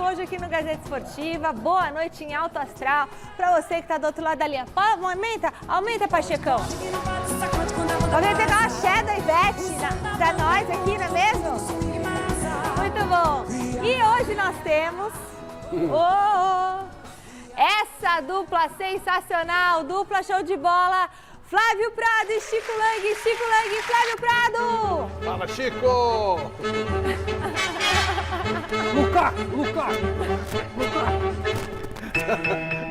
hoje aqui no Gazeta Esportiva. Boa noite em alto astral para você que está do outro lado da linha. Aumenta, Pachecão. Vamos pegar uma axé da Ivete para nós aqui, não é mesmo? Muito bom. E hoje nós temos essa dupla sensacional, dupla show de bola. Flávio Prado e Chico Lang, Flávio Prado! Fala, Chico! Lucas!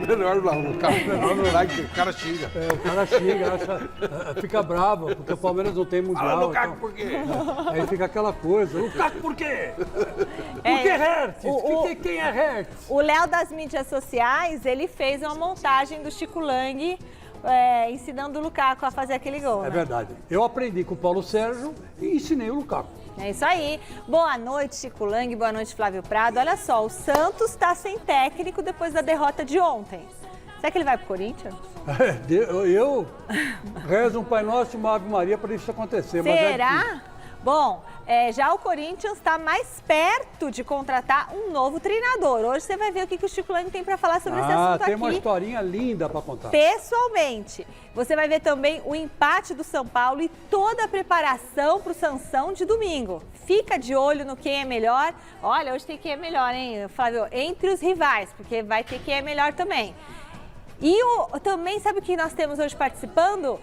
Melhor não, Lucas, melhor não lá, que o cara xinga. O cara xinga, fica bravo, porque o Palmeiras não tem mundial. Fala, Lucas, então, por quê? Aí fica aquela coisa, Lucas, por quê? Por que Hertz? Quem é Hertz? O Léo das mídias sociais, ele fez uma montagem do Chico Lang, ensinando o Lukaku a fazer aquele gol. É né? verdade. Eu aprendi com o Paulo Sérgio e ensinei o Lukaku. É isso aí. Boa noite, Chico Lang. Boa noite, Flávio Prado. Olha só, o Santos está sem técnico depois da derrota de ontem. Será que ele vai pro Corinthians? Eu rezo um Pai Nosso e uma Ave Maria para isso acontecer. Será? Mas Bom, já o Corinthians está mais perto de contratar um novo treinador. Hoje você vai ver o que o Chico Lang tem para falar sobre esse assunto aqui. Tem uma historinha linda para contar. Pessoalmente. Você vai ver também o empate do São Paulo e toda a preparação para o Sansão de domingo. Fica de olho no quem é melhor. Olha, hoje tem quem é melhor, hein, Flávio? Entre os rivais, porque vai ter quem é melhor também. E também, sabe o que nós temos hoje participando?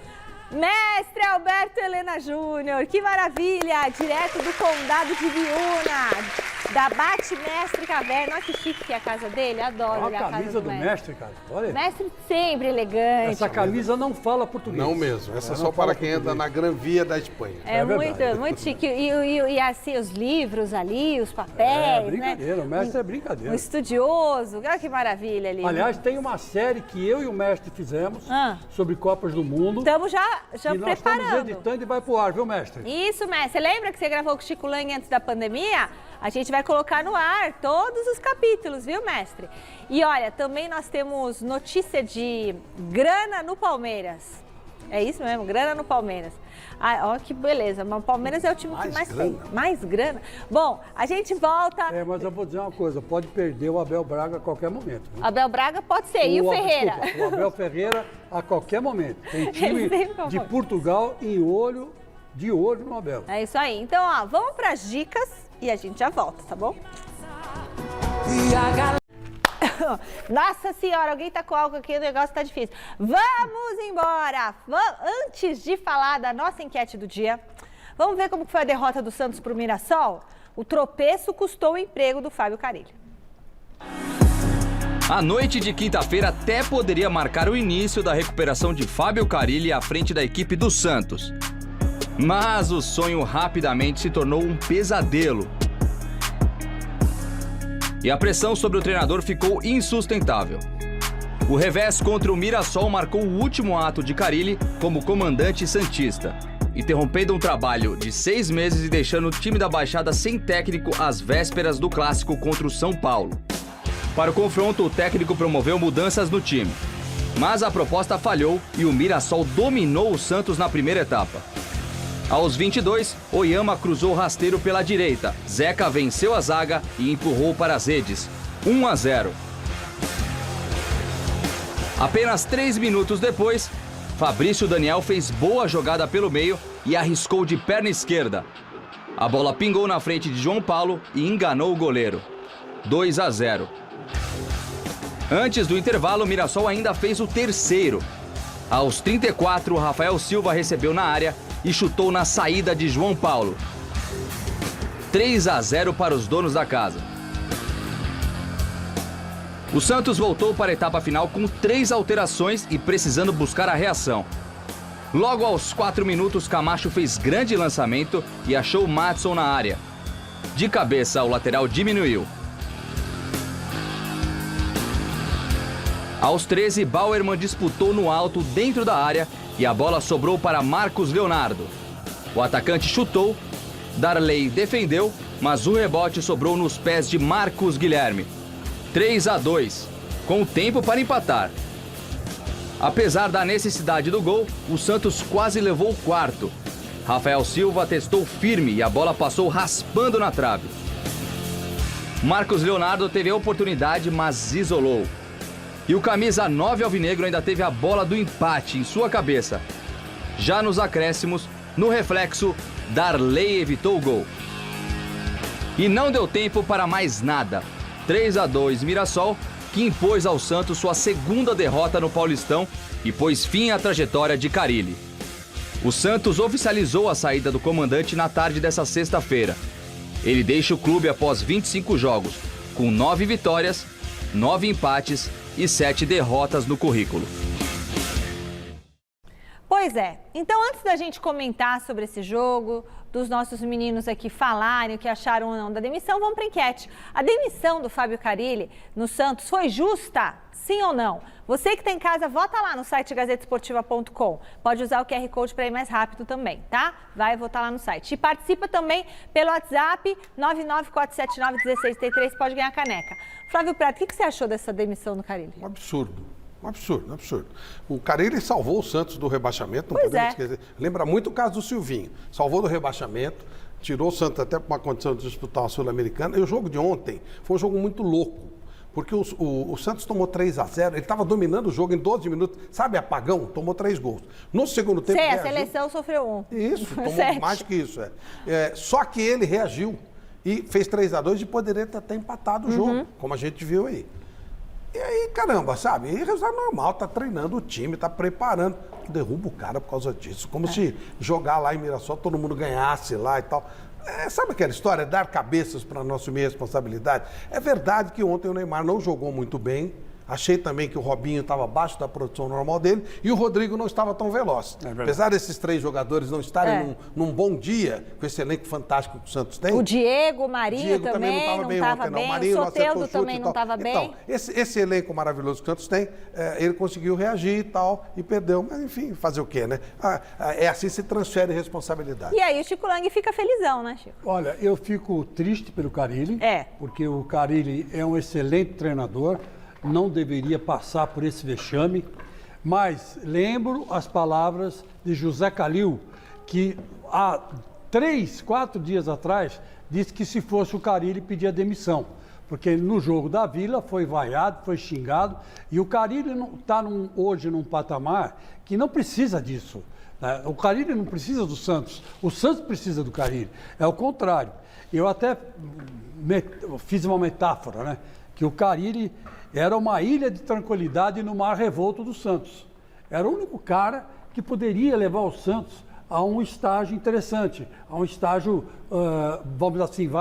Mestre Alberto Helena Júnior, que maravilha! Direto do Condado de Biúna, da Bate-Mestre Caverna. Olha que chique que é a casa dele, adoro Olha olhar a a casa camisa do do mestre, cara. Olha. Mestre sempre elegante. Essa camisa não fala português. Não mesmo, essa é só para quem entra na Gran Via da Espanha. É verdade. muito chique. E assim, os livros ali, os papéis, brincadeira, né? o mestre é brincadeira. Um estudioso, olha que maravilha ali. Aliás, tem uma série que eu e o mestre fizemos sobre Copas do Mundo. Estamos já e nós preparando. Estamos editando e vai pro ar, viu, mestre? Isso, mestre. Você lembra que você gravou com o Chico Lang antes da pandemia? A gente vai colocar no ar todos os capítulos, viu, mestre? E olha, também nós temos notícia de grana no Palmeiras. É isso mesmo, grana no Palmeiras. Ó, que beleza. Mas o Palmeiras é o time que mais tem. Mais grana. Bom, a gente volta. Mas eu vou dizer uma coisa, pode perder o Abel Braga a qualquer momento. Né? Abel Braga pode ser. E o Ferreira? Desculpa, o Abel Ferreira a qualquer momento. Tem time de Portugal de olho no Abel. É isso aí. Então, ó, vamos para as dicas e a gente já volta, tá bom? Nossa senhora, alguém tá com álcool aqui, o negócio tá difícil. Vamos embora! Antes de falar da nossa enquete do dia, vamos ver como foi a derrota do Santos pro Mirassol? O tropeço custou o emprego do Fábio Carille. A noite de quinta-feira até poderia marcar o início da recuperação de Fábio Carille à frente da equipe do Santos. Mas o sonho rapidamente se tornou um pesadelo. E a pressão sobre o treinador ficou insustentável. O revés contra o Mirassol marcou o último ato de Carille como comandante santista, interrompendo um trabalho de 6 meses e deixando o time da Baixada sem técnico às vésperas do clássico contra o São Paulo. Para o confronto, o técnico promoveu mudanças no time, mas a proposta falhou e o Mirassol dominou o Santos na primeira etapa. Aos 22, Oyama cruzou rasteiro pela direita. Zeca venceu a zaga e empurrou para as redes. 1-0. Apenas 3 minutos depois, Fabrício Daniel fez boa jogada pelo meio e arriscou de perna esquerda. A bola pingou na frente de João Paulo e enganou o goleiro. 2-0. Antes do intervalo, o Mirassol ainda fez o terceiro. Aos 34, Rafael Silva recebeu na área e chutou na saída de João Paulo. 3-0 para os donos da casa. O Santos voltou para a etapa final com 3 alterações e precisando buscar a reação. Logo aos 4 minutos, Camacho fez grande lançamento e achou Madson na área. De cabeça, o lateral diminuiu. Aos 13, Bauerman disputou no alto dentro da área e a bola sobrou para Marcos Leonardo. O atacante chutou, Darley defendeu, mas o rebote sobrou nos pés de Marcos Guilherme. 3-2, com tempo para empatar. Apesar da necessidade do gol, o Santos quase levou o quarto. Rafael Silva testou firme e a bola passou raspando na trave. Marcos Leonardo teve a oportunidade, mas isolou. E o camisa 9 alvinegro ainda teve a bola do empate em sua cabeça. Já nos acréscimos, no reflexo, Darley evitou o gol. E não deu tempo para mais nada. 3-2 Mirassol, que impôs ao Santos sua segunda derrota no Paulistão e pôs fim à trajetória de Carille. O Santos oficializou a saída do comandante na tarde dessa sexta-feira. Ele deixa o clube após 25 jogos, com 9 vitórias, 9 empates e 7 derrotas no currículo. Pois é. Então, antes da gente comentar sobre esse jogo, dos nossos meninos aqui falarem o que acharam ou não da demissão, vamos para a enquete. A demissão do Fábio Carille no Santos foi justa? Sim ou não? Você que está em casa, vota lá no site gazetesportiva.com. Pode usar o QR Code para ir mais rápido também, tá? Vai votar lá no site. E participa também pelo WhatsApp 994791633, pode ganhar a caneca. Flávio Prato, o que você achou dessa demissão do Carille? Um absurdo. Um absurdo, um absurdo. O Carille salvou o Santos do rebaixamento, não podemos esquecer. Lembra muito o caso do Silvinho. Salvou do rebaixamento, tirou o Santos até para uma condição de disputar uma Sul-Americana. E o jogo de ontem foi um jogo muito louco, porque o Santos tomou 3-0, ele estava dominando o jogo em 12 minutos. Sabe, apagão? Tomou 3 gols. No segundo tempo... a seleção sofreu 1. Isso, tomou mais que isso. Só que ele reagiu e fez 3-2 e poderia ter até empatado o jogo, como a gente viu aí. E aí, caramba, sabe? E resultado normal, tá treinando o time, tá preparando. Derruba o cara por causa disso. Como se jogar lá em Mirassol, todo mundo ganhasse lá e tal. Sabe aquela história? Dar cabeças para não assumir a responsabilidade? É verdade que ontem o Neymar não jogou muito bem. Achei também que o Robinho estava abaixo da produção normal dele e o Rodrigo não estava tão veloz. Apesar desses 3 jogadores não estarem num bom dia, com esse elenco fantástico que o Santos tem. O Diego, o Marinho também não estava bem. O Soteldo também não estava bem. Então, esse elenco maravilhoso que o Santos tem, ele conseguiu reagir e tal, e perdeu. Mas, enfim, fazer o quê, né? É assim que se transfere responsabilidade. E aí o Chico Lang fica felizão, né, Chico? Olha, eu fico triste pelo Carille, porque o Carille é um excelente treinador, não deveria passar por esse vexame, mas lembro as palavras de José Calil, que há 3, 4 dias atrás disse que se fosse o Carille pedia demissão, porque no jogo da Vila foi vaiado, foi xingado, e o Carille está hoje num patamar que não precisa disso. Né? O Carille não precisa do Santos, o Santos precisa do Carille, é o contrário. Eu até fiz uma metáfora, né? Que o Carille era uma ilha de tranquilidade no mar revolto do Santos. Era o único cara que poderia levar o Santos a um estágio interessante, a um estágio, vamos assim,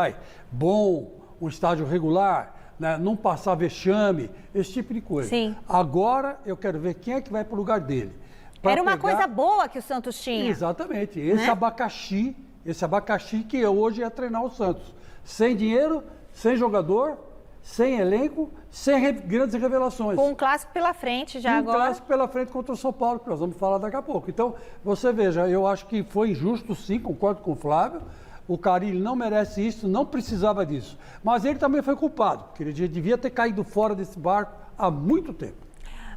bom, um estágio regular, né? Não passar vexame, esse tipo de coisa. Sim. Agora eu quero ver quem é que vai para o lugar dele. Era uma coisa boa que o Santos tinha. Exatamente. Esse abacaxi que hoje é treinar o Santos. Sem dinheiro, sem jogador, sem elenco, sem grandes revelações. Com um clássico pela frente já agora. Um clássico pela frente contra o São Paulo, que nós vamos falar daqui a pouco. Então, você veja, eu acho que foi injusto sim, concordo com o Flávio. O Carille não merece isso, não precisava disso. Mas ele também foi culpado, porque ele devia ter caído fora desse barco há muito tempo.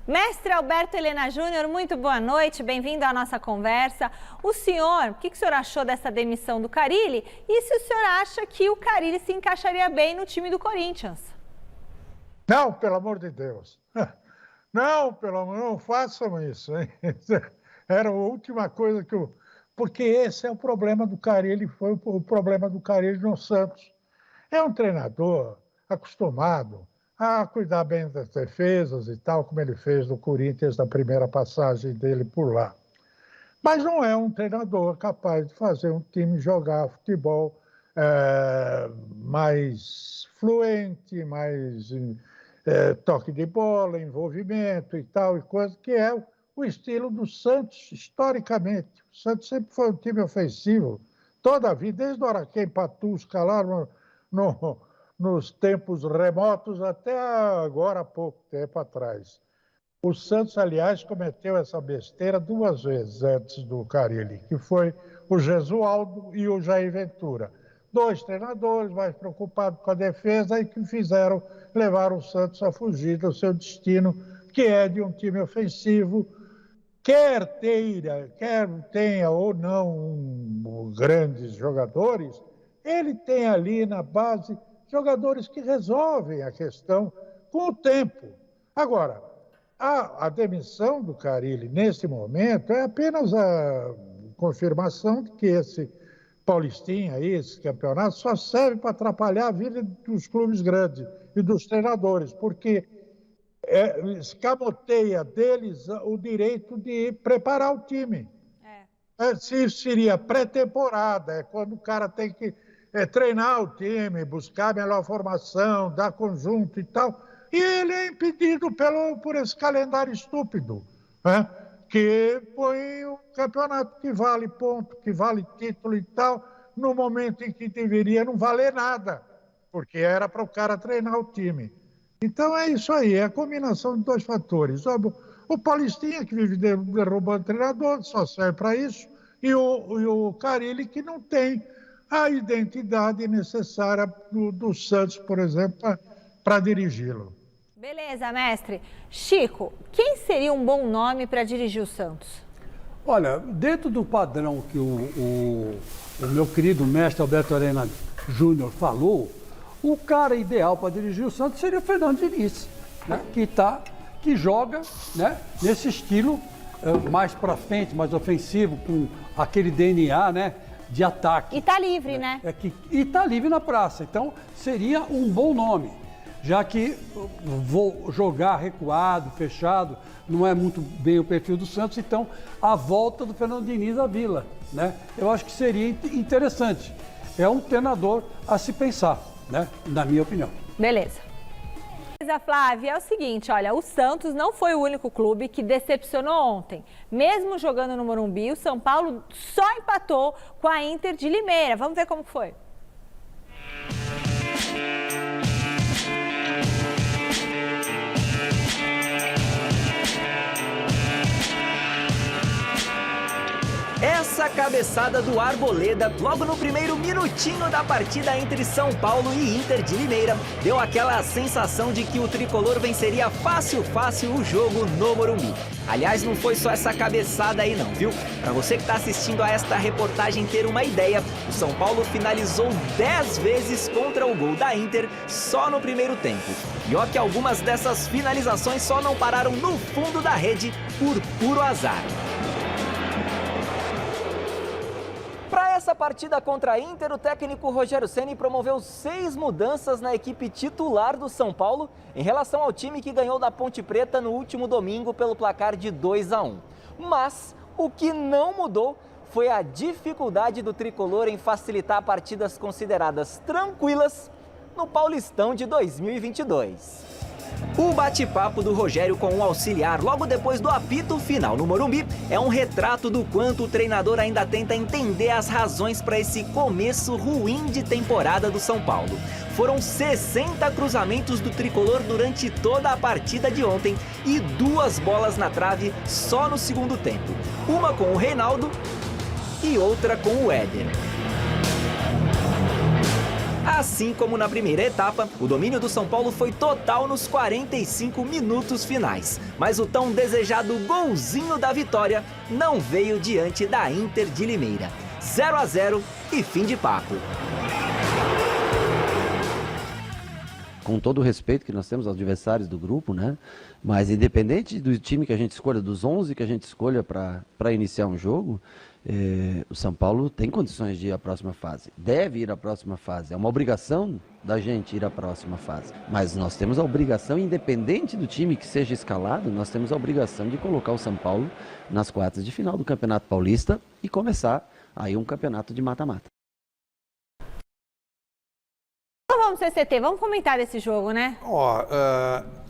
Mestre Alberto Helena Júnior, muito boa noite, bem-vindo à nossa conversa. O senhor, o que o senhor achou dessa demissão do Carille? E se o senhor acha que o Carille se encaixaria bem no time do Corinthians? Não, pelo amor de Deus. Não, pelo amor, não façam isso, hein? Era a última coisa que eu... Porque esse é o problema do Carille, foi o problema do Carille no Santos. É um treinador acostumado a cuidar bem das defesas e tal, como ele fez no Corinthians na primeira passagem dele por lá. Mas não é um treinador capaz de fazer um time jogar futebol mais fluente, mais toque de bola, envolvimento e tal, e coisa que é o estilo do Santos, historicamente. O Santos sempre foi um time ofensivo, toda a vida, desde o Araquém Patusca lá nos tempos remotos até agora há pouco tempo atrás. O Santos, aliás, cometeu essa besteira 2 vezes antes do Carille, que foi o Gesualdo e o Jair Ventura. 2 treinadores mais preocupados com a defesa e que levaram o Santos a fugir do seu destino, que é de um time ofensivo, quer tenha ou não grandes jogadores, ele tem ali na base jogadores que resolvem a questão com o tempo. Agora, a demissão do Carille, nesse momento, é apenas a confirmação de que esse Paulistinha aí, esse campeonato, só serve para atrapalhar a vida dos clubes grandes e dos treinadores, porque escamoteia deles o direito de preparar o time. Se isso seria pré-temporada, é quando o cara tem que treinar o time, buscar melhor formação, dar conjunto e tal, e ele é impedido por esse calendário estúpido, né? Que põe o campeonato que vale ponto, que vale título e tal, no momento em que deveria não valer nada, porque era para o cara treinar o time. Então é isso aí, é a combinação de dois fatores. O Paulistinha, que vive derrubando treinador, só serve para isso, e o Carille, que não tem a identidade necessária do Santos, por exemplo, para dirigi-lo. Beleza, mestre. Chico, quem seria um bom nome para dirigir o Santos? Olha, dentro do padrão que o meu querido mestre Alberto Arena Júnior falou, o cara ideal para dirigir o Santos seria o Fernando Diniz, né? Que joga, né, nesse estilo mais para frente, mais ofensivo, com aquele DNA, né, de ataque. E tá livre, né? E tá livre na praça. Então, seria um bom nome. Já que vou jogar recuado, fechado, não é muito bem o perfil do Santos, então a volta do Fernando Diniz à Vila, né? Eu acho que seria interessante. É um treinador a se pensar, né? Na minha opinião. Beleza. Flávia, é o seguinte, olha, o Santos não foi o único clube que decepcionou ontem. Mesmo jogando no Morumbi, o São Paulo só empatou com a Inter de Limeira. Vamos ver como foi. Essa cabeçada do Arboleda, logo no primeiro minutinho da partida entre São Paulo e Inter de Limeira, deu aquela sensação de que o tricolor venceria fácil o jogo no Morumbi. Aliás, não foi só essa cabeçada aí não, viu? Para você que está assistindo a esta reportagem ter uma ideia, o São Paulo finalizou 10 vezes contra o gol da Inter só no primeiro tempo. E ó que algumas dessas finalizações só não pararam no fundo da rede por puro azar. Para essa partida contra a Inter, o técnico Rogério Ceni promoveu 6 mudanças na equipe titular do São Paulo em relação ao time que ganhou da Ponte Preta no último domingo pelo placar de 2-1. Mas o que não mudou foi a dificuldade do tricolor em facilitar partidas consideradas tranquilas no Paulistão de 2022. O bate-papo do Rogério com o auxiliar logo depois do apito final no Morumbi é um retrato do quanto o treinador ainda tenta entender as razões para esse começo ruim de temporada do São Paulo. Foram 60 cruzamentos do tricolor durante toda a partida de ontem e 2 bolas na trave só no segundo tempo. Uma com o Reinaldo e outra com o Éder. Assim como na primeira etapa, o domínio do São Paulo foi total nos 45 minutos finais. Mas o tão desejado golzinho da vitória não veio diante da Inter de Limeira. 0-0 e fim de papo. Com todo o respeito que nós temos aos adversários do grupo, né? Mas independente do time que a gente escolha, dos 11 que a gente escolha para iniciar um jogo, o São Paulo tem condições de ir à próxima fase, deve ir à próxima fase, é uma obrigação da gente ir à próxima fase, mas nós temos a obrigação, independente do time que seja escalado, nós temos a obrigação de colocar o São Paulo nas quartas de final do Campeonato Paulista e começar aí um campeonato de mata-mata. Vamos, CCT, vamos comentar desse jogo, né?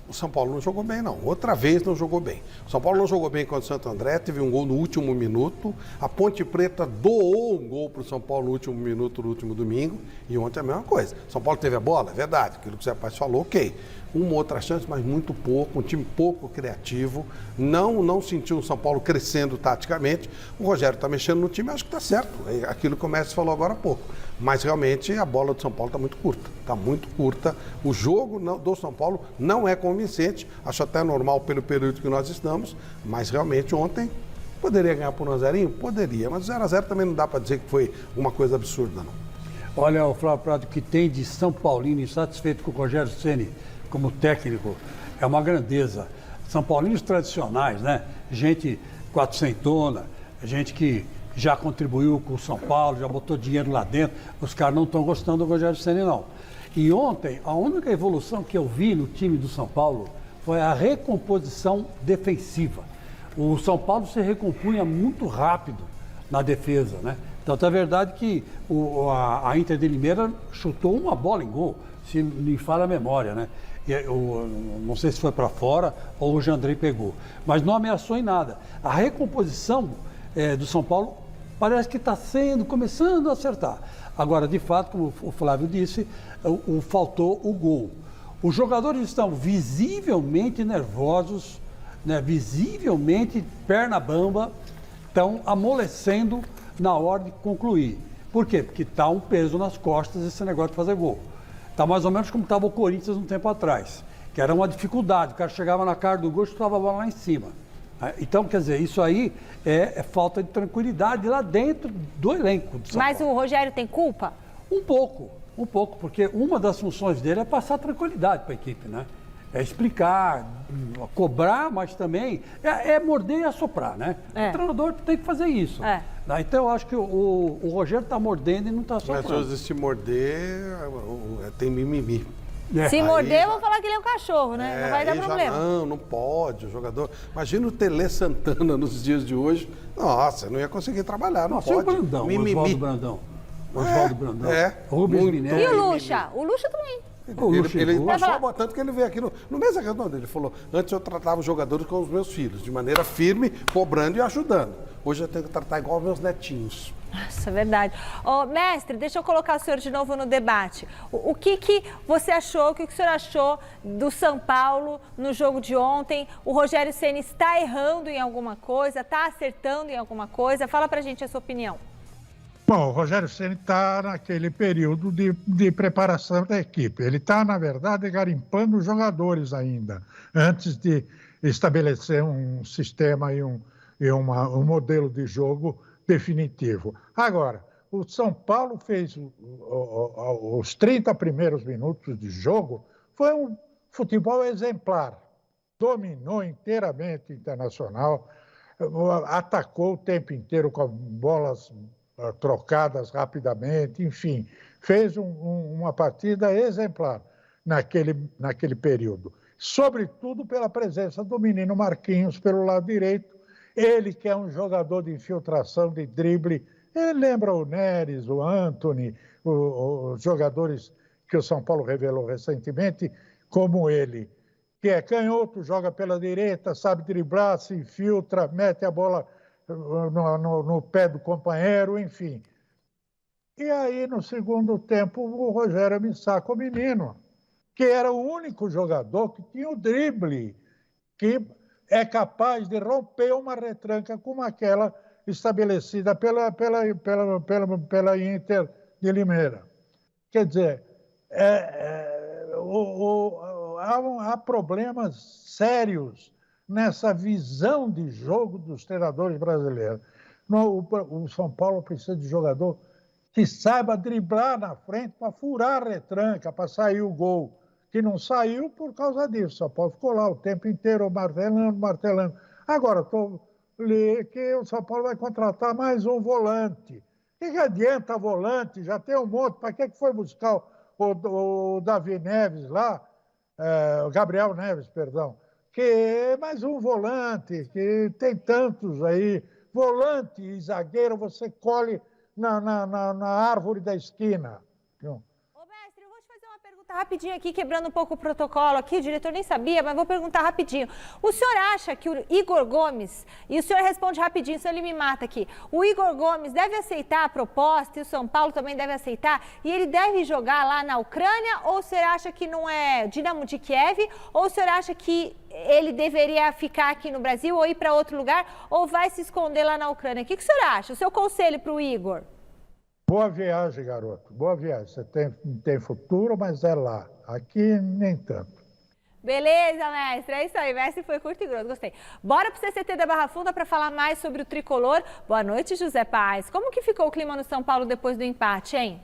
O São Paulo não jogou bem, não. Outra vez não jogou bem. O São Paulo não jogou bem contra o Santo André, teve um gol no último minuto. A Ponte Preta doou um gol para o São Paulo no último minuto, no último domingo. E ontem é a mesma coisa. São Paulo teve a bola, é verdade. Aquilo que o Zé Paz falou, ok. Uma outra chance, mas muito pouco. Um time pouco criativo. Não sentiu o São Paulo crescendo taticamente. O Rogério está mexendo no time, acho que está certo. É aquilo que o Messi falou agora há pouco. Mas realmente a bola do São Paulo está muito curta. Está muito curta. O jogo do São Paulo não é convincente. Acho até normal pelo período que nós estamos. Mas realmente ontem poderia ganhar por 1-0? Poderia. Mas 0-0 também não dá para dizer que foi uma coisa absurda, não. Olha, o Flávio Prado, que tem de São Paulino insatisfeito com o Rogério Ceni como técnico, é uma grandeza. São Paulinos tradicionais, né? Gente quatrocentona, gente que já contribuiu com o São Paulo, já botou dinheiro lá dentro. Os caras não estão gostando do Rogério Ceni, não. E ontem, a única evolução que eu vi no time do São Paulo foi a recomposição defensiva. O São Paulo se recompunha muito rápido na defesa, né? Tanto é verdade que a Inter de Limeira chutou uma bola em gol, se me falha a memória, né? Não sei se foi para fora ou o Jandrei pegou, mas não ameaçou em nada. A recomposição do São Paulo parece que está começando a acertar. Agora, de fato, como o Flávio disse, faltou o gol. Os jogadores estão visivelmente nervosos, né? Visivelmente perna bamba, estão amolecendo na hora de concluir. Por quê? Porque está um peso nas costas esse negócio de fazer gol. Está mais ou menos como estava o Corinthians um tempo atrás, que era uma dificuldade. O cara chegava na cara do gol e chutava a bola lá em cima. Então, quer dizer, isso aí é falta de tranquilidade lá dentro do elenco do São Paulo. Mas o Rogério tem culpa? Um pouco, porque uma das funções dele é passar tranquilidade para a equipe, né? É explicar, cobrar, mas também é morder e assoprar, né? O treinador tem que fazer isso. Então eu acho que o Rogério está mordendo e não está assoprando. Mas se você morder, tem mimimi. Se morder, eu vou falar que ele é um cachorro, né? Não vai dar problema. Não pode. O jogador. Imagina o Tele Santana nos dias de hoje. Nossa, não ia conseguir trabalhar, não pode. O Brandão, Oswaldo Brandão. Oswaldo Brandão. Rubens Minelli. E o Lucha? O Lucha também. Ele passou tanto que ele veio aqui no mês reunião dele. Ele falou: antes eu tratava os jogadores como os meus filhos, de maneira firme, cobrando e ajudando. Hoje eu tenho que tratar igual meus netinhos. Nossa, é verdade. Mestre, deixa eu colocar o senhor de novo no debate. O que você achou, o que o senhor achou do São Paulo no jogo de ontem? O Rogério Ceni está errando em alguma coisa, está acertando em alguma coisa? Fala pra gente a sua opinião. Bom, o Rogério Ceni está naquele período de preparação da equipe. Ele está, na verdade, garimpando os jogadores ainda, antes de estabelecer um sistema e um modelo de jogo definitivo. Agora, o São Paulo fez os 30 primeiros minutos de jogo, foi um futebol exemplar. Dominou inteiramente o Internacional, atacou o tempo inteiro com bolas trocadas rapidamente, enfim, fez uma partida exemplar naquele período. Sobretudo pela presença do menino Marquinhos pelo lado direito, ele que é um jogador de infiltração, de drible, ele lembra o Neres, o Antony, os jogadores que o São Paulo revelou recentemente, como ele, que é canhoto, joga pela direita, sabe driblar, se infiltra, mete a bola no pé do companheiro, enfim. E aí, no segundo tempo, o Rogério me saca o menino, que era o único jogador que tinha o drible, que é capaz de romper uma retranca como aquela estabelecida pela Inter de Limeira. Quer dizer, há problemas sérios nessa visão de jogo dos treinadores brasileiros. O São Paulo precisa de jogador que saiba driblar na frente para furar a retranca, para sair o gol, que não saiu por causa disso. O São Paulo ficou lá o tempo inteiro martelando. Agora, li que o São Paulo vai contratar mais um volante. O que adianta volante? Já tem um monte. Para que foi buscar o Davi Neves lá? O Gabriel Neves, perdão. Que é mais um volante, que tem tantos aí. Volante e zagueiro você colhe na árvore da esquina. Mestre, eu vou te fazer uma pergunta rapidinho aqui, quebrando um pouco o protocolo aqui, o diretor nem sabia, mas vou perguntar rapidinho. O senhor acha que o Igor Gomes, e o senhor responde rapidinho, senão ele me mata aqui, o Igor Gomes deve aceitar a proposta e o São Paulo também deve aceitar, e ele deve jogar lá na Ucrânia, ou o senhor acha que não é Dinamo de Kiev, ou o senhor acha que ele deveria ficar aqui no Brasil ou ir para outro lugar, ou vai se esconder lá na Ucrânia? O que o senhor acha? O seu conselho para o Igor? Boa viagem, garoto. Boa viagem. Você tem futuro, mas é lá. Aqui, nem tanto. Beleza, mestre. É isso aí. Mestre foi curto e grosso. Gostei. Bora pro CCT da Barra Funda para falar mais sobre o tricolor. Boa noite, José Paz. Como que ficou o clima no São Paulo depois do empate, hein?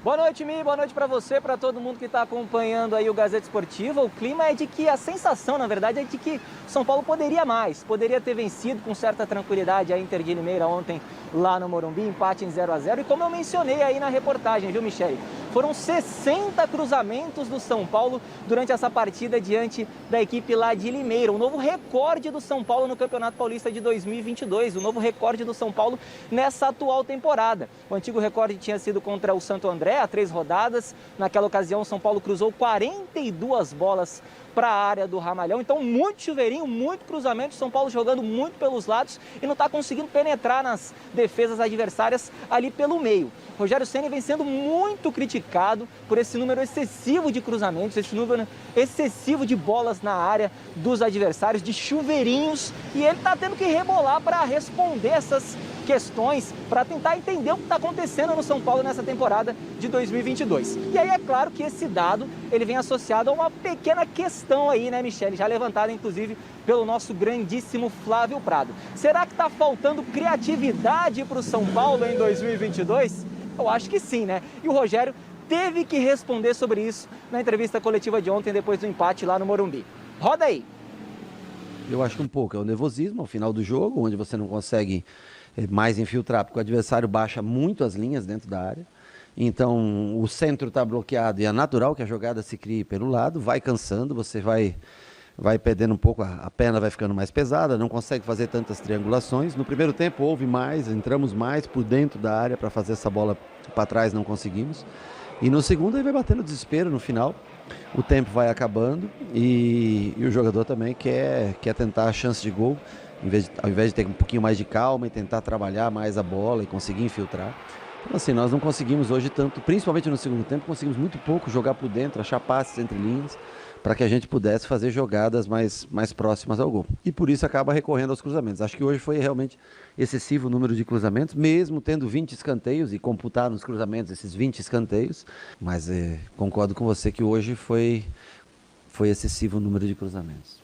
Boa noite, Mi. Boa noite para você, para todo mundo que está acompanhando aí o Gazeta Esportiva. O clima é de que, a sensação, na verdade, é de que São Paulo poderia mais. Poderia ter vencido com certa tranquilidade a Inter de Limeira ontem lá no Morumbi, empate em 0-0. E como eu mencionei aí na reportagem, viu, Michele? Foram 60 cruzamentos do São Paulo durante essa partida diante da equipe lá de Limeira. O novo recorde do São Paulo no Campeonato Paulista de 2022. O novo recorde do São Paulo nessa atual temporada. O antigo recorde tinha sido contra o Santo André, há 3 rodadas. Naquela ocasião, o São Paulo cruzou 42 bolas para a área do Ramalhão. Então, muito chuveirinho, muito cruzamento. São Paulo jogando muito pelos lados e não está conseguindo penetrar nas defesas adversárias ali pelo meio. Rogério Ceni vem sendo muito criticado por esse número excessivo de cruzamentos, esse número excessivo de bolas na área dos adversários, de chuveirinhos. E ele está tendo que rebolar para responder essas questões, para tentar entender o que está acontecendo no São Paulo nessa temporada de 2022. E aí é claro que esse dado ele vem associado a uma pequena questão aí, né, Michele? Já levantada, inclusive, pelo nosso grandíssimo Flávio Prado. Será que está faltando criatividade para o São Paulo em 2022? Eu acho que sim, né? E o Rogério teve que responder sobre isso na entrevista coletiva de ontem, depois do empate lá no Morumbi. Roda aí. Eu acho que um pouco é o nervosismo ao final do jogo, onde você não consegue mais infiltrar, porque o adversário baixa muito as linhas dentro da área. Então, o centro está bloqueado e é natural que a jogada se crie pelo lado, vai cansando, você vai perdendo um pouco, a perna vai ficando mais pesada, não consegue fazer tantas triangulações. No primeiro tempo houve mais, entramos mais por dentro da área para fazer essa bola para trás, não conseguimos. E no segundo aí vai batendo desespero no final, o tempo vai acabando e o jogador também quer tentar a chance de gol, ao invés de ter um pouquinho mais de calma e tentar trabalhar mais a bola e conseguir infiltrar. Então assim, nós não conseguimos hoje tanto, principalmente no segundo tempo, conseguimos muito pouco jogar por dentro, achar passes entre linhas, para que a gente pudesse fazer jogadas mais próximas ao gol. E por isso acaba recorrendo aos cruzamentos. Acho que hoje foi realmente excessivo o número de cruzamentos, mesmo tendo 20 escanteios e computar nos cruzamentos esses 20 escanteios, mas concordo com você que hoje foi excessivo o número de cruzamentos.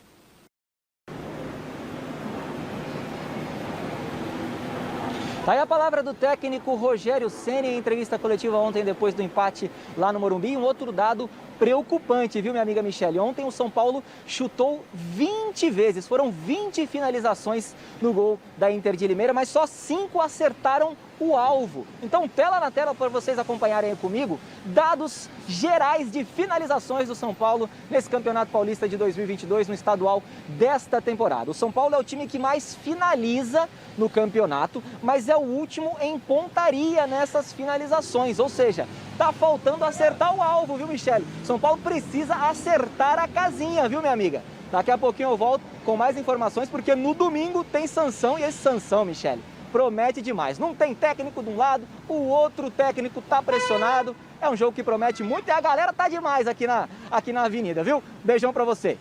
Tá aí a palavra do técnico Rogério Ceni em entrevista coletiva ontem depois do empate lá no Morumbi. Um outro dado preocupante, viu, minha amiga Michele? Ontem o São Paulo chutou 20 vezes, foram 20 finalizações no gol da Inter de Limeira, mas só 5 acertaram o alvo. Então, tela na tela para vocês acompanharem comigo, dados gerais de finalizações do São Paulo nesse Campeonato Paulista de 2022 no estadual desta temporada. O São Paulo é o time que mais finaliza no campeonato, mas é o último em pontaria nessas finalizações, ou seja, tá faltando acertar o alvo, viu, Michele? São Paulo precisa acertar a casinha, viu, minha amiga? Daqui a pouquinho eu volto com mais informações, porque no domingo tem Sansão e esse Sansão, Michele, promete demais. Não tem técnico de um lado, o outro técnico tá pressionado. É um jogo que promete muito e a galera tá demais aqui na avenida, viu? Beijão pra você.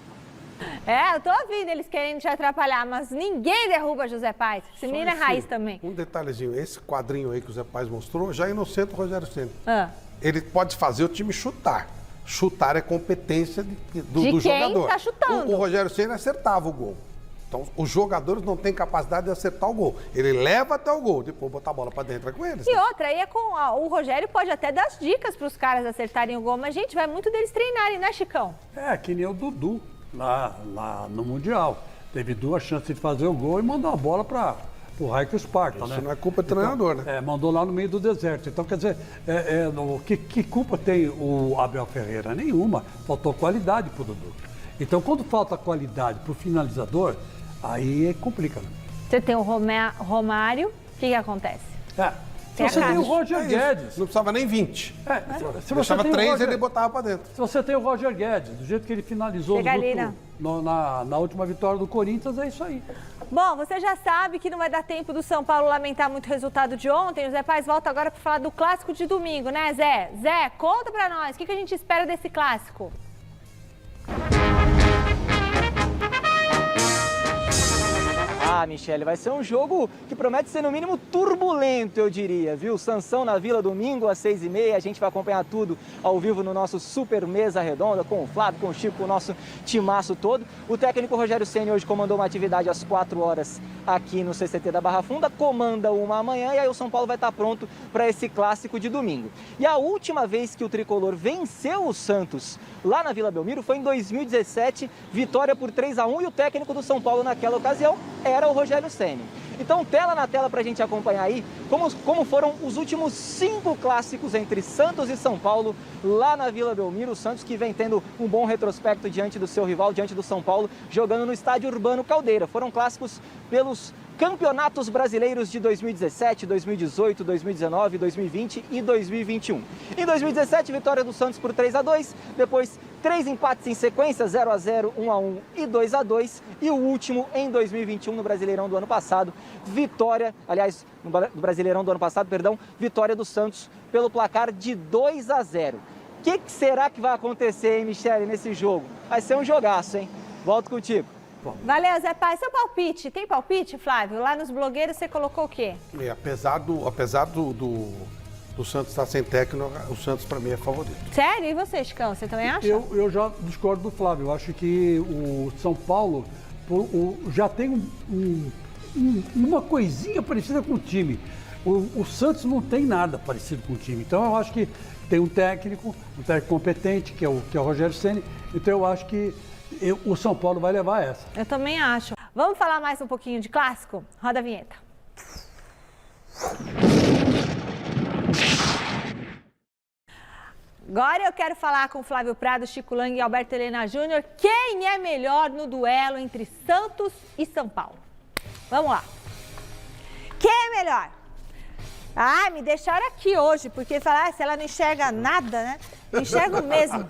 Eu tô ouvindo eles querendo te atrapalhar, mas ninguém derruba José Paes. Esse menino é raiz também. Um detalhezinho, esse quadrinho aí que o José Paes mostrou, já inocenta o Rogério Ceni. Ele pode fazer o time chutar. Chutar é competência do quem jogador. Tá chutando. O Rogério Ceni acertava o gol. Então, os jogadores não têm capacidade de acertar o gol. Ele leva até o gol, depois botar a bola pra dentro é com eles. E outra, aí o Rogério pode até dar as dicas pros caras acertarem o gol, mas, gente, vai muito deles treinarem, né, Chicão? Que nem o Dudu, lá no Mundial. Teve 2 chances de fazer o gol e mandou a bola para o Raik Sparta, né? Isso não é culpa do treinador, né? Mandou lá no meio do deserto. Então, quer dizer, que culpa tem o Abel Ferreira? Nenhuma. Faltou qualidade pro Dudu. Então, quando falta qualidade pro finalizador, aí complica, né? Você tem o Romário, o que acontece? Você tem o Roger Guedes. Não precisava nem 20. Se você deixava tem 3, ele botava pra dentro. Se você tem o Roger Guedes, do jeito que ele finalizou na última vitória do Corinthians, é isso aí. Bom, você já sabe que não vai dar tempo do São Paulo lamentar muito o resultado de ontem. O Zé Paes volta agora para falar do clássico de domingo, né, Zé? Zé, conta pra nós, o que a gente espera desse clássico? Michele, vai ser um jogo que promete ser no mínimo turbulento, eu diria, viu? Sansão na Vila domingo às 6h30, a gente vai acompanhar tudo ao vivo no nosso Super Mesa Redonda, com o Flávio, com o Chico, com o nosso timaço todo. O técnico Rogério Ceni hoje comandou uma atividade às 4 horas aqui no CCT da Barra Funda, comanda uma amanhã e aí o São Paulo vai estar pronto para esse clássico de domingo. E a última vez que o Tricolor venceu o Santos lá na Vila Belmiro foi em 2017, vitória por 3-1 e o técnico do São Paulo naquela ocasião era o Rogério Ceni. Então, tela na tela para a gente acompanhar aí como foram os últimos 5 clássicos entre Santos e São Paulo lá na Vila Belmiro. O Santos que vem tendo um bom retrospecto diante do seu rival, diante do São Paulo, jogando no estádio Urbano Caldeira. Foram clássicos pelos campeonatos brasileiros de 2017, 2018, 2019, 2020 e 2021. Em 2017, vitória do Santos por 3-2, depois 3 empates em sequência, 0-0, 1-1 e 2-2. E o último em 2021, no Brasileirão do ano passado, vitória, aliás, no Brasileirão do ano passado, perdão, vitória do Santos pelo placar de 2-0. O que será que vai acontecer, hein, Michele, nesse jogo? Vai ser um jogaço, hein? Volto contigo. Valeu, Zé Pai. Seu palpite, tem palpite, Flávio? Lá nos blogueiros você colocou o quê? Apesar do Santos estar sem técnico, o Santos para mim é favorito. Sério? E você, Chicão? Você também acha? Eu já discordo do Flávio. Eu acho que o São Paulo já tem uma coisinha parecida com o time. O Santos não tem nada parecido com o time. Então eu acho que tem um técnico competente, que é o Rogério Ceni. Então eu acho que o São Paulo vai levar essa. Eu também acho. Vamos falar mais um pouquinho de clássico? Roda a vinheta. Agora eu quero falar com Flávio Prado, Chico Lang e Alberto Helena Júnior. Quem é melhor no duelo entre Santos e São Paulo? Vamos lá. Quem é melhor? Ah, me deixaram aqui hoje, porque falaram, se ela não enxerga nada, né? Não enxergo mesmo.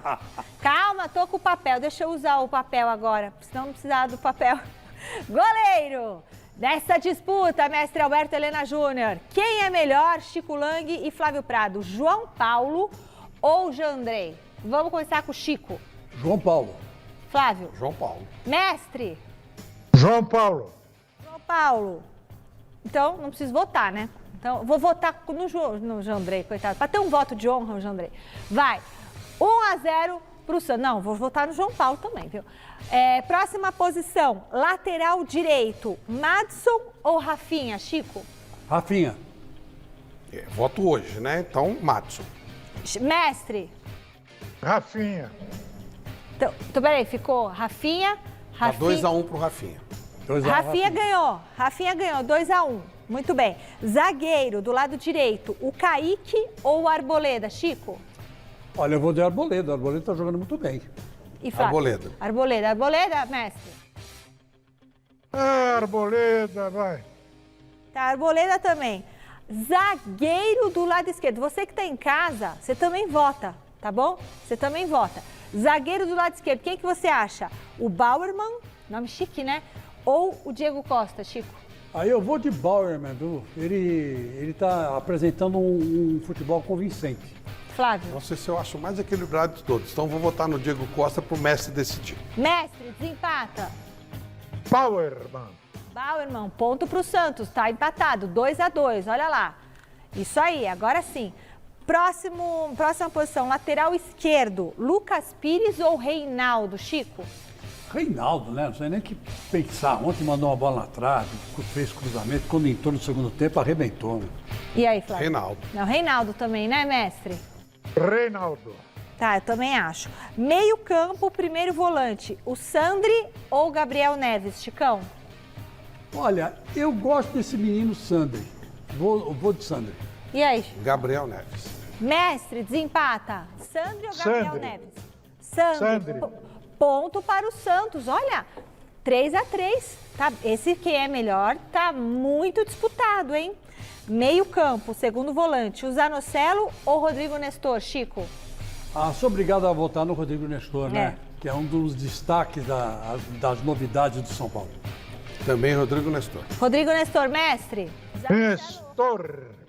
Calma, tô com o papel. Deixa eu usar o papel agora, senão não precisar do papel. Goleiro! Nessa disputa, mestre Alberto Helena Júnior, quem é melhor, Chico Lang e Flávio Prado? João Paulo ou Jandrei? Vamos começar com o Chico. João Paulo. Flávio? João Paulo. Mestre? João Paulo. João Paulo. Então, não preciso votar, né? Então, vou votar no Jandrei, coitado. Para ter um voto de honra, o Jandrei. Vai. 1-0 para o Santos. Não, vou votar no João Paulo também, viu? Próxima posição, lateral direito. Madison ou Rafinha, Chico? Rafinha. Voto hoje, né? Então, Madison. Mestre? Rafinha. Então peraí, ficou Rafinha. Tá 2-1 pro Rafinha. Rafinha ganhou. Rafinha ganhou, 2-1. Muito bem. Zagueiro, do lado direito, o Kaique ou o Arboleda, Chico? Olha, eu vou de Arboleda. O Arboleda tá jogando muito bem. E Flávio? Arboleda, mestre? Arboleda, vai. Tá, Arboleda também. Zagueiro do lado esquerdo. Você que tá em casa, você também vota, tá bom? Você também vota. Zagueiro do lado esquerdo, quem que você acha? O Bauerman, nome chique, né? Ou o Diego Costa, Chico? Aí eu vou de Bauerman, viu? Ele tá apresentando um futebol convincente. Flávio? Não sei se eu acho mais equilibrado de todos. Então vou votar no Diego Costa pro mestre decidir. Mestre, desempata. Bauerman, ponto pro Santos, tá empatado, 2-2, olha lá. Isso aí, agora sim. Próxima posição, lateral esquerdo, Lucas Pires ou Reinaldo, Chico? Reinaldo, né? Não sei nem o que pensar. Ontem mandou uma bola na trave, fez cruzamento, quando entrou no segundo tempo, arrebentou. Né? E aí, Flávio? Reinaldo. Não, Reinaldo também, né, mestre? Reinaldo. Tá, eu também acho. Meio campo, primeiro volante, o Sandri ou Gabriel Neves, Chicão? Olha, eu gosto desse menino Sandri. Vou de Sandri. E aí? Gabriel Neves. Mestre, desempata. Sandri ou Gabriel Sandri. Neves? Sandri. Ponto para o Santos. Olha, 3-3. Tá, esse que é melhor tá muito disputado, hein? Meio campo, segundo volante, o Zanocelo ou Rodrigo Nestor, Chico? Sou obrigado a votar no Rodrigo Nestor, né? Que é um dos destaques das novidades do São Paulo. Também Rodrigo Nestor. Rodrigo Nestor, mestre?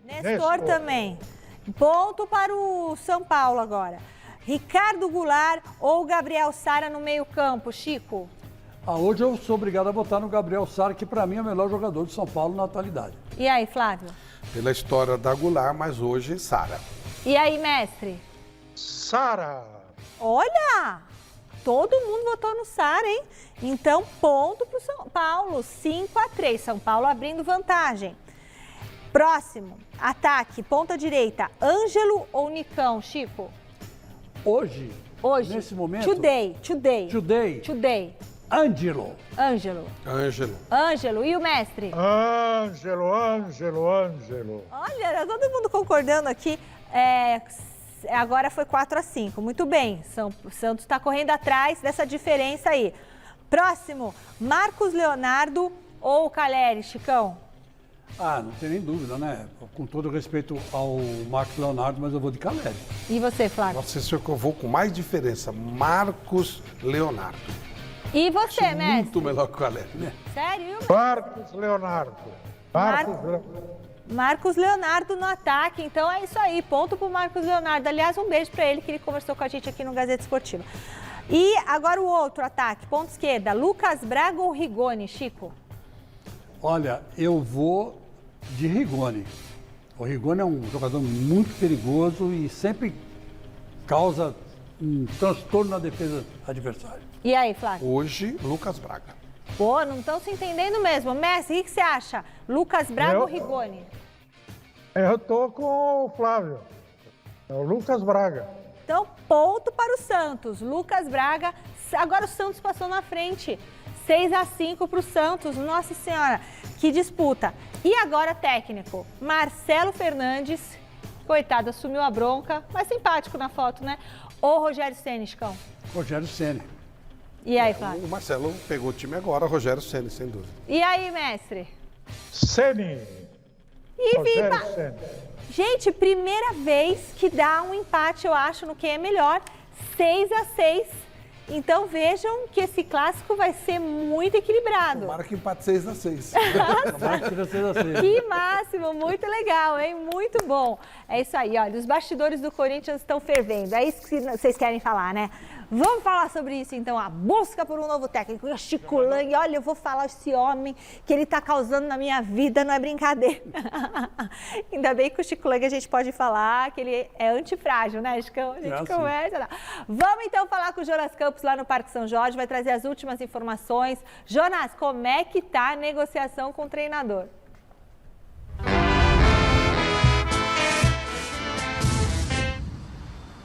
Nestor também. Ponto para o São Paulo agora. Ricardo Goulart ou Gabriel Sara no meio campo, Chico? Hoje eu sou obrigado a votar no Gabriel Sara, que para mim é o melhor jogador de São Paulo na atualidade. E aí, Flávio? Pela história da Goulart, mas hoje Sara. E aí, mestre? Sara! Olha! Todo mundo votou no Sara, hein? Então, ponto para o São Paulo, 5-3. São Paulo abrindo vantagem. Próximo, ataque, ponta direita, Ângelo ou Nicão, Chico? Hoje, nesse momento... Today. Ângelo. Ângelo. E o mestre? Ângelo. Olha, todo mundo concordando aqui. Agora foi 4-5. Muito bem. O Santos está correndo atrás dessa diferença aí. Próximo, Marcos Leonardo ou Caleri, Chicão? Não tem nem dúvida, né? Com todo respeito ao Marcos Leonardo, mas eu vou de Caleri. E você, Flávio? Nossa, esse é o que eu vou com mais diferença. Marcos Leonardo. E você, mestre? Muito melhor que o Caleri. Sério? Marcos Leonardo. Marcos Leonardo no ataque. Então é isso aí. Ponto pro Marcos Leonardo. Aliás, um beijo para ele, que ele conversou com a gente aqui no Gazeta Esportiva. E agora o outro ataque. Ponta esquerda, Lucas Braga ou Rigoni, Chico? Olha, eu vou de Rigoni. O Rigoni é um jogador muito perigoso e sempre causa um transtorno na defesa adversária. E aí, Flávio? Hoje, Lucas Braga. Pô, não estão se entendendo mesmo. Messi, o que você acha? Lucas Braga ou Rigoni? Eu tô com o Flávio. É o Lucas Braga. Então, ponto para o Santos. Lucas Braga. Agora o Santos passou na frente. 6-5 para o Santos. Nossa Senhora, que disputa. E agora técnico. Marcelo Fernandes. Coitado, assumiu a bronca. Mas simpático na foto, né? Ou Rogério Ceni, Chicão? Rogério Ceni. E aí, Flávio? O Marcelo pegou o time agora, Rogério Ceni, sem dúvida. E aí, mestre? Ceni. E Rogério viva! Ceni. Gente, primeira vez que dá um empate, eu acho, no quem é melhor. 6-6. Então vejam que esse clássico vai ser muito equilibrado. Tomara que empate 6-6. Que máximo, muito legal, hein? Muito bom. É isso aí, olha, os bastidores do Corinthians estão fervendo. É isso que vocês querem falar, né? Vamos falar sobre isso, então, a busca por um novo técnico. O Chico Lang, olha, eu vou falar esse homem que ele está causando na minha vida, não é brincadeira. Ainda bem que o Chico Lang a gente pode falar que ele é antifrágil, né, Chico? A gente conversa lá. Vamos, então, falar com o Jonas Campos lá no Parque São Jorge, vai trazer as últimas informações. Jonas, como é que tá a negociação com o treinador?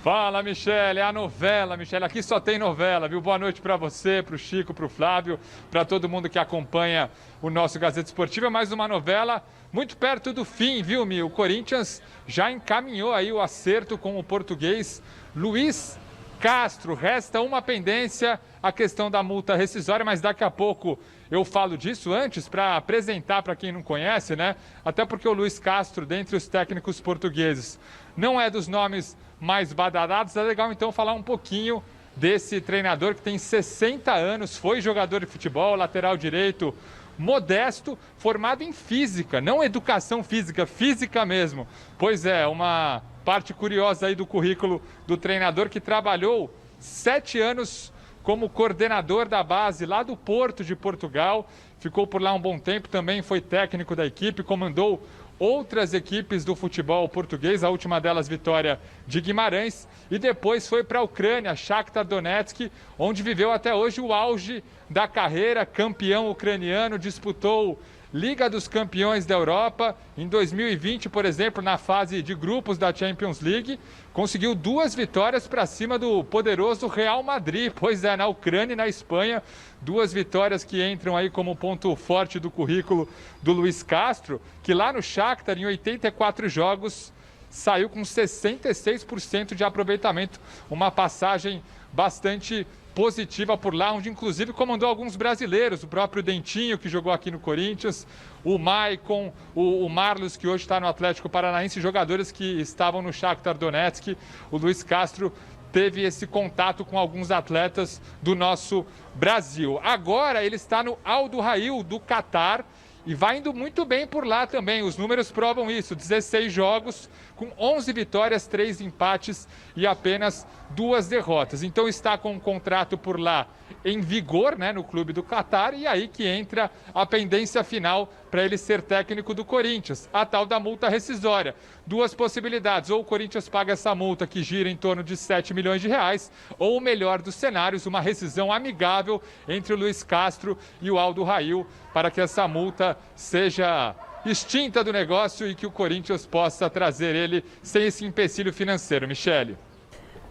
Fala, Michele, é a novela, Michele, aqui só tem novela, viu? Boa noite para você, para o Chico, para o Flávio, para todo mundo que acompanha o nosso Gazeta Esportiva. Mais uma novela muito perto do fim, viu, Mi? O Corinthians já encaminhou aí o acerto com o português Luiz Castro. Resta uma pendência, a questão da multa rescisória, mas daqui a pouco eu falo disso. Antes, para apresentar para quem não conhece, né? Até porque o Luiz Castro, dentre os técnicos portugueses, não é dos nomes mais badalados. É legal então falar um pouquinho desse treinador que tem 60 anos, foi jogador de futebol, lateral direito, modesto, formado em física, não educação física, física mesmo. Pois é, uma parte curiosa aí do currículo do treinador, que trabalhou 7 anos como coordenador da base lá do Porto de Portugal, ficou por lá um bom tempo, também foi técnico da equipe, comandou outras equipes do futebol português, a última delas Vitória de Guimarães, e depois foi para a Ucrânia, Shakhtar Donetsk, onde viveu até hoje o auge da carreira, campeão ucraniano, disputou Liga dos Campeões da Europa. Em 2020, por exemplo, na fase de grupos da Champions League, conseguiu 2 vitórias para cima do poderoso Real Madrid. Pois é, na Ucrânia e na Espanha, 2 vitórias que entram aí como ponto forte do currículo do Luiz Castro, que lá no Shakhtar, em 84 jogos, saiu com 66% de aproveitamento. Uma passagem bastante positiva por lá, onde inclusive comandou alguns brasileiros, o próprio Dentinho, que jogou aqui no Corinthians, o Maicon, o Marlos, que hoje está no Atlético Paranaense, jogadores que estavam no Shakhtar Donetsk. O Luiz Castro teve esse contato com alguns atletas do nosso Brasil. Agora ele está no Al Duhail do Catar e vai indo muito bem por lá também. Os números provam isso, 16 jogos com 11 vitórias, 3 empates e apenas 2 derrotas. Então está com um contrato por lá em vigor, né, no clube do Catar, e aí que entra a pendência final para ele ser técnico do Corinthians, a tal da multa rescisória. Duas possibilidades: ou o Corinthians paga essa multa que gira em torno de 7 milhões de reais, ou o melhor dos cenários, uma rescisão amigável entre o Luiz Castro e o Aldo Rail, para que essa multa seja extinta do negócio e que o Corinthians possa trazer ele sem esse empecilho financeiro. Michele.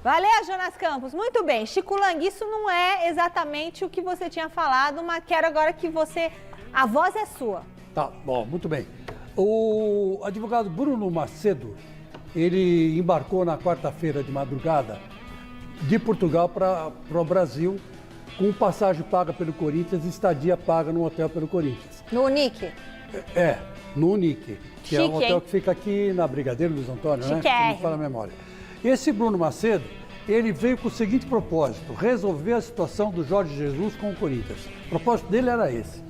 Valeu, Jonas Campos. Muito bem. Chico Lang, isso não é exatamente o que você tinha falado, mas quero agora que você... A voz é sua. Tá, bom, muito bem. O advogado Bruno Macedo, ele embarcou na quarta-feira de madrugada de Portugal para o Brasil, com passagem paga pelo Corinthians e estadia paga no hotel pelo Corinthians. No Unique? No Unique, que Chique, é um hotel hein? que fica aqui na Brigadeiro Luiz Antônio, né? Chiquérrimo. Se não fala a memória. Esse Bruno Macedo, ele veio com o seguinte propósito: resolver a situação do Jorge Jesus com o Corinthians. O propósito dele era esse.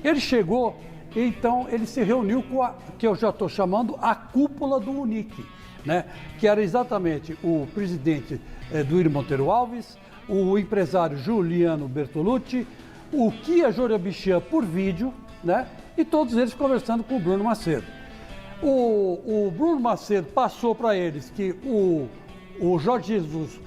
Ele chegou, então ele se reuniu com a que eu já estou chamando a cúpula do Unique, né? Que era exatamente o presidente Duírio Monteiro Alves, o empresário Juliano Bertolucci, o Kia Jorabichian por vídeo, né? E todos eles conversando com o Bruno Macedo. O Bruno Macedo passou para eles que o Jorge Jesus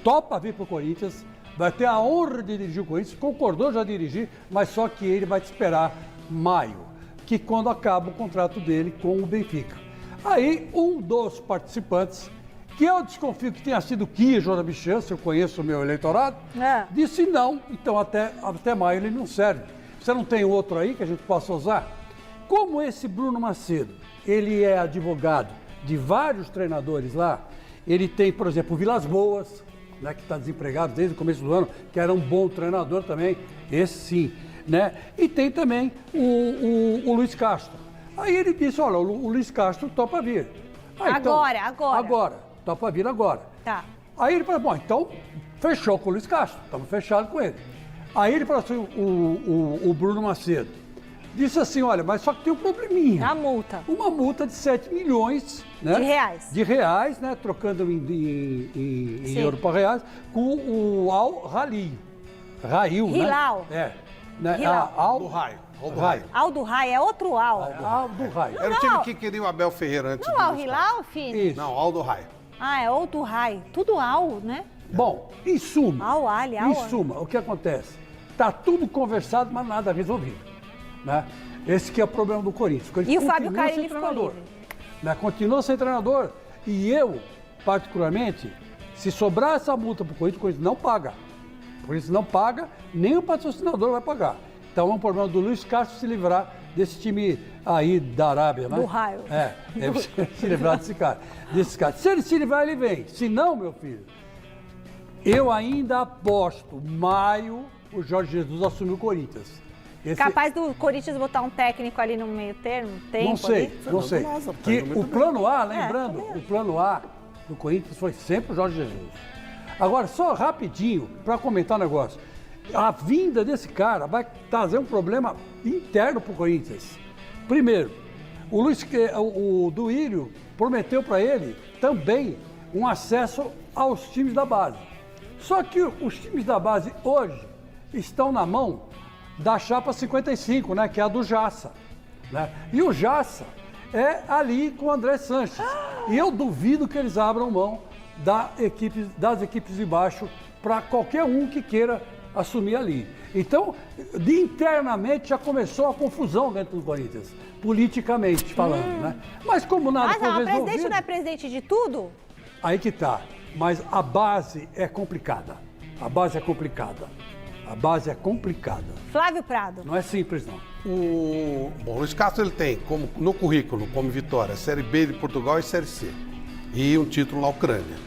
topa vir para o Corinthians, vai ter a honra de dirigir o Corinthians, concordou já dirigir, mas só que ele vai esperar maio, que quando acaba o contrato dele com o Benfica. Aí um dos participantes, que eu desconfio que tenha sido Kia Jorabichian, se eu conheço o meu eleitorado, disse não, então até maio ele não serve. Você não tem outro aí que a gente possa usar? Como esse Bruno Macedo, ele é advogado de vários treinadores lá, ele tem, por exemplo, o Vilas Boas, né, que está desempregado desde o começo do ano, que era um bom treinador também, esse sim, né? E tem também o Luiz Castro. Aí ele disse, olha, o Luiz Castro topa vir. Agora, topa vir agora. Tá. Aí ele falou, bom, então fechou com o Luiz Castro, estamos fechados com ele. Aí ele falou assim, o Bruno Macedo, disse assim, olha, mas só que tem um probleminha. A multa. Uma multa de 7 milhões, né? De reais. Né? Trocando em euro para reais, com o Rail, né? Hilal. Né? Aldo Rail. Aldo Rail, é outro Aldo. Aldo Rail. Era o time que queria o Abel Ferreira antes. Não é o Hilal, filho? Isso. Não, Aldo Rail. É outro Rail. Tudo Al, né? Bom, em suma, o que acontece? Está tudo conversado, mas nada resolvido. Né? Esse que é o problema do Corinthians. E o Fábio Carilli ficou livre. Né? Continua sem treinador. E eu, particularmente, se sobrar essa multa para o Corinthians não paga. O Corinthians não paga, nem o patrocinador vai pagar. Então é um problema do Luiz Castro se livrar desse time aí da Arábia, né? Do raio. Deve se livrar desse cara. Se ele se livrar, ele vem. Se não, meu filho, eu ainda aposto, maio, o Jorge Jesus assumiu o Corinthians. Capaz do Corinthians botar um técnico ali no meio termo? Não sei. Que o plano A, lembrando, o plano A do Corinthians foi sempre o Jorge Jesus. Agora, só rapidinho, para comentar um negócio. A vinda desse cara vai trazer um problema interno para o Corinthians. Primeiro, o Duírio prometeu para ele também um acesso aos times da base. Só que os times da base hoje estão na mão da chapa 55, né, que é a do Jassa. Né? E o Jassa é ali com o André Sanches. E eu duvido que eles abram mão das equipes de baixo para qualquer um que queira assumir ali. Então, internamente já começou a confusão dentro do Corinthians, politicamente falando, né? Mas como nada foi resolvido... o presidente não é presidente de tudo? Aí que tá. Mas a base é complicada. A base é complicada. Flávio Prado. Não é simples, não. O Luiz Castro ele tem no currículo, como vitória, Série B de Portugal e Série C. E um título na Ucrânia.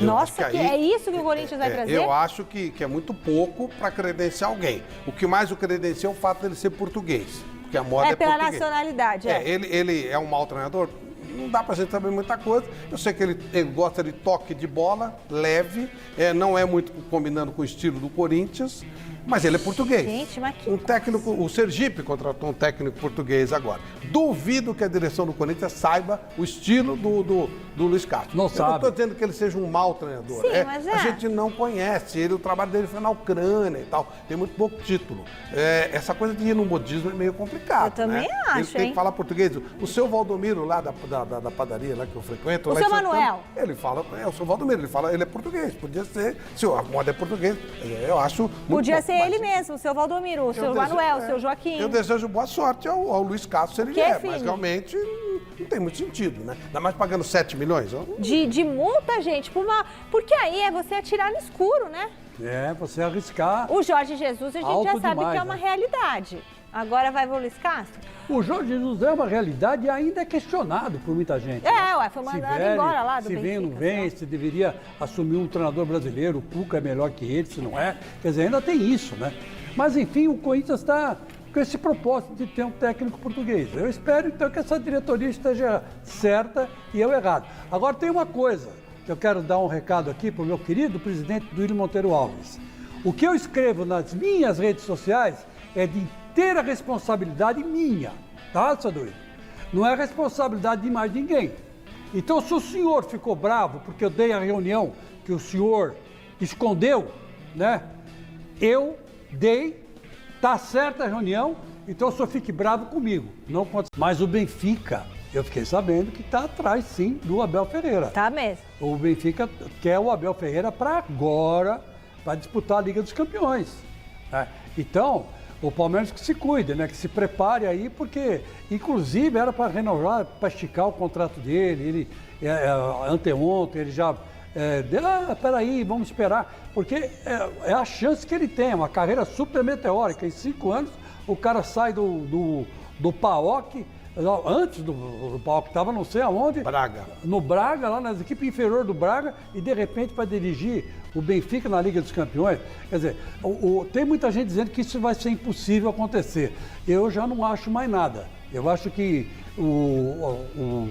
Nossa, é isso que o Corinthians vai trazer? Eu acho que é muito pouco para credenciar alguém. O que mais o credencia é o fato dele ser português. Porque a moda é pela português. Nacionalidade. Ele é um mau treinador? Não dá pra gente saber muita coisa. Eu sei que ele gosta de toque de bola, leve, não é muito combinando com o estilo do Corinthians, Mas ele é português. Gente, mas que... Um técnico, o Sergipe contratou um técnico português agora. Duvido que a direção do Corinthians saiba o estilo do Luiz Castro. Não sabe. Não estou dizendo que ele seja um mau treinador. Sim, mas A gente não conhece ele, o trabalho dele foi na Ucrânia e tal. Tem muito pouco título. Essa coisa de ir no modismo é meio complicado. Eu também acho, Ele tem que falar português. O seu Valdomiro lá da padaria lá que eu frequento... O seu Manuel. Ele fala, o seu Valdomiro, ele é português. Podia ser, se a moda é português, eu acho muito Podia bom, ser ele mesmo, o seu Valdomiro, o seu Manuel, o seu Joaquim. Eu desejo boa sorte ao Luiz Castro se ele vier, filho? mas realmente não tem muito sentido, né? Ainda mais pagando 7 milhões. De multa, gente, porque aí é você atirar no escuro, né? Você arriscar. O Jorge Jesus a gente alto já sabe demais, que é uma né? realidade. Agora vai o Luiz Castro? O Jorge Jesus é uma realidade e ainda é questionado por muita gente. Foi mandado embora lá do Benfica. Se vem ou não vem, se deveria assumir um treinador brasileiro, o Cuca é melhor que ele, se não é. Quer dizer, ainda tem isso, né? Mas, enfim, o Corinthians está com esse propósito de ter um técnico português. Eu espero, então, que essa diretoria esteja certa e eu errado. Agora, tem uma coisa que eu quero dar um recado aqui para o meu querido presidente Duílio Monteiro Alves. O que eu escrevo nas minhas redes sociais é de inteira responsabilidade minha, tá, seu Duílio? Não é responsabilidade de mais ninguém. Então, se o senhor ficou bravo porque eu dei a reunião que o senhor escondeu, né? Eu dei, tá certa a reunião, então o senhor fique bravo comigo. Não pode... Mas o Benfica, eu fiquei sabendo que está atrás, sim, do Abel Ferreira. Tá mesmo. O Benfica quer o Abel Ferreira para agora, para disputar a Liga dos Campeões. Né? Então, o Palmeiras que se cuide, né? Que se prepare aí, porque, inclusive, era para renovar, para esticar o contrato dele. Ele, anteontem, ele já... peraí, vamos esperar. Porque é a chance que ele tem, uma carreira super meteórica. Em 5 anos, o cara sai do PAOK, antes do PAOK, estava não sei aonde. Braga. No Braga, lá nas equipes inferiores do Braga, e de repente vai dirigir o Benfica na Liga dos Campeões. Quer dizer, tem muita gente dizendo que isso vai ser impossível acontecer. Eu já não acho mais nada. Eu acho que o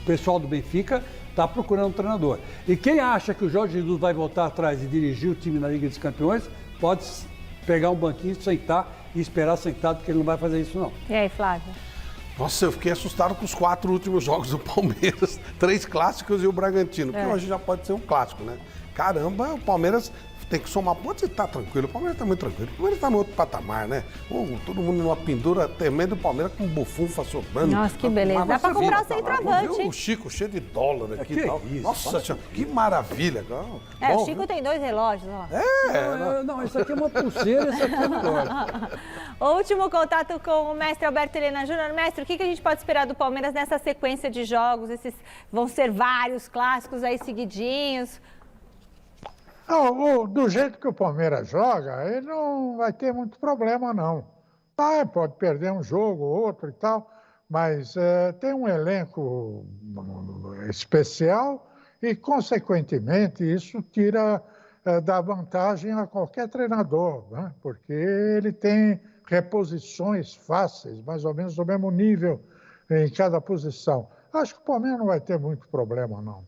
pessoal do Benfica está procurando um treinador. E quem acha que o Jorge Jesus vai voltar atrás e dirigir o time na Liga dos Campeões, pode pegar um banquinho, sentar e esperar sentado, porque ele não vai fazer isso, não. E aí, Flávio? Nossa, eu fiquei assustado com os 4 últimos jogos do Palmeiras. 3 clássicos e o Bragantino, que hoje já pode ser um clássico, né? Caramba, o Palmeiras tem que somar pontos e tá tranquilo. O Palmeiras tá muito tranquilo. O Palmeiras tá no outro patamar, né? Todo mundo numa pendura tremenda, o Palmeiras com bufunfa sobrando. Nossa, que beleza. Dá pra comprar o centroavante, hein? O Chico cheio de dólar aqui e tal. Isso? Nossa senhora, que maravilha. O Chico tem 2 relógios, ó. Não, isso aqui é uma pulseira, isso aqui é melhor. Último contato com o mestre Alberto Helena Júnior. Mestre, o que a gente pode esperar do Palmeiras nessa sequência de jogos? Vão ser vários clássicos aí seguidinhos. Do jeito que o Palmeiras joga, ele não vai ter muito problema, não. Pode perder um jogo ou outro e tal, mas tem um elenco especial e, consequentemente, isso tira da vantagem a qualquer treinador, né? Porque ele tem reposições fáceis, mais ou menos do mesmo nível em cada posição. Acho que o Palmeiras não vai ter muito problema, não.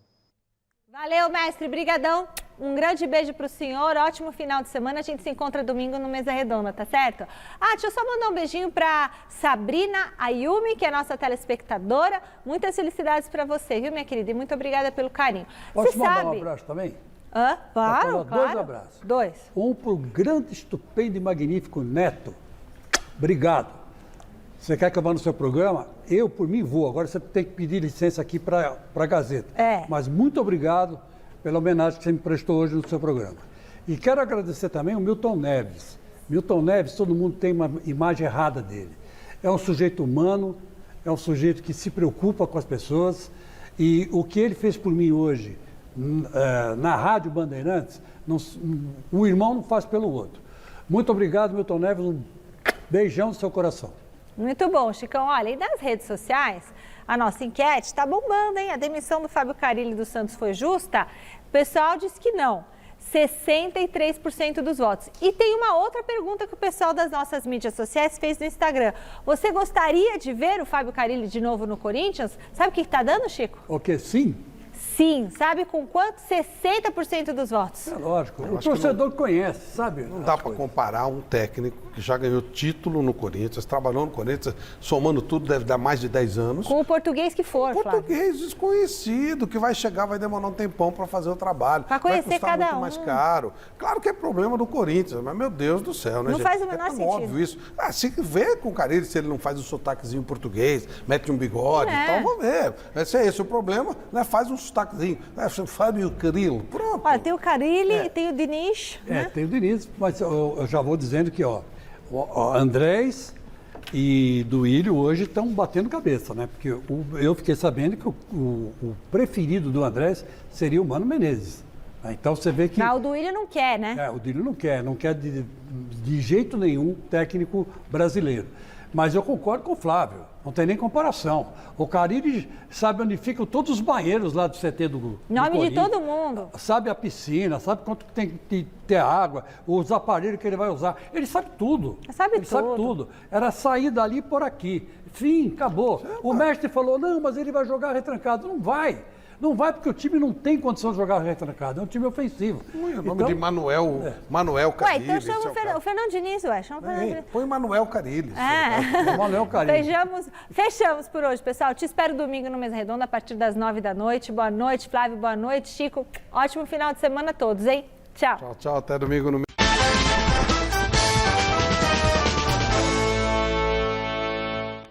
Valeu, mestre. Brigadão. Um grande beijo pro senhor. Ótimo final de semana. A gente se encontra domingo no Mesa Redonda, tá certo? Deixa eu só mandar um beijinho pra Sabrina Ayumi, que é nossa telespectadora. Muitas felicidades pra você, viu, minha querida? E muito obrigada pelo carinho. Posso mandar um abraço também? Claro. 2 abraços. 2. Um pro grande, estupendo e magnífico Neto. Obrigado. Você quer que eu vá no seu programa? Eu, por mim, vou. Agora você tem que pedir licença aqui para a Gazeta. Mas muito obrigado pela homenagem que você me prestou hoje no seu programa. E quero agradecer também o Milton Neves. Milton Neves, todo mundo tem uma imagem errada dele. É um sujeito humano, é um sujeito que se preocupa com as pessoas. E o que ele fez por mim hoje, na Rádio Bandeirantes, um irmão não faz pelo outro. Muito obrigado, Milton Neves. Um beijão no seu coração. Muito bom, Chicão. Olha, e nas redes sociais, a nossa enquete está bombando, hein? A demissão do Fábio Carille do Santos foi justa? O pessoal disse que não. 63% dos votos. E tem uma outra pergunta que o pessoal das nossas mídias sociais fez no Instagram. Você gostaria de ver o Fábio Carille de novo no Corinthians? Sabe o que está dando, Chico? O quê? Sim? Sim, sabe com quanto? 60% dos votos. É lógico, o torcedor conhece, sabe? Não dá para comparar um técnico que já ganhou título no Corinthians, trabalhou no Corinthians, somando tudo deve dar mais de 10 anos. Com o português que for, Flávio. Português desconhecido, que vai chegar, vai demorar um tempão para fazer o trabalho. Para conhecer vai custar cada muito mais caro. Claro que é problema do Corinthians, mas meu Deus do céu, né, não gente? faz o menor tão sentido. Óbvio isso. Se vê com o Carille, se ele não faz o sotaquezinho português, mete um bigode e tal, vamos ver. Se é esse o problema, né? Faz um sotaquezinho. Fábio Carille, pronto. Olha, tem o Carille e tem o Diniz. Né? Tem o Diniz, mas eu já vou dizendo que, o Andrés e Duílio hoje estão batendo cabeça, né? Porque eu fiquei sabendo que o preferido do Andrés seria o Mano Menezes. Então você vê que... Mas o Duílio não quer, né? O Duílio não quer de jeito nenhum técnico brasileiro. Mas eu concordo com o Flávio, não tem nem comparação. O Carille sabe onde ficam todos os banheiros lá do CT do Nome de todo mundo. Sabe a piscina, sabe quanto tem que ter água, os aparelhos que ele vai usar. Ele sabe tudo. Ele sabe tudo. Era sair dali por aqui. Fim, acabou. O mestre falou, não, mas ele vai jogar retrancado. Não vai. Não vai porque o time não tem condição de jogar retrancado, é um time ofensivo. O nome de Manuel Carille. Ué, então chama o Fernando Diniz, ué. Chama o Fernando Diniz. Põe Manuel Carille. Manuel Carille. Fechamos por hoje, pessoal. Te espero domingo no Mesa Redonda a partir das 9 da noite. Boa noite, Flávio. Boa noite, Chico. Ótimo final de semana a todos, hein? Tchau. Tchau, até domingo no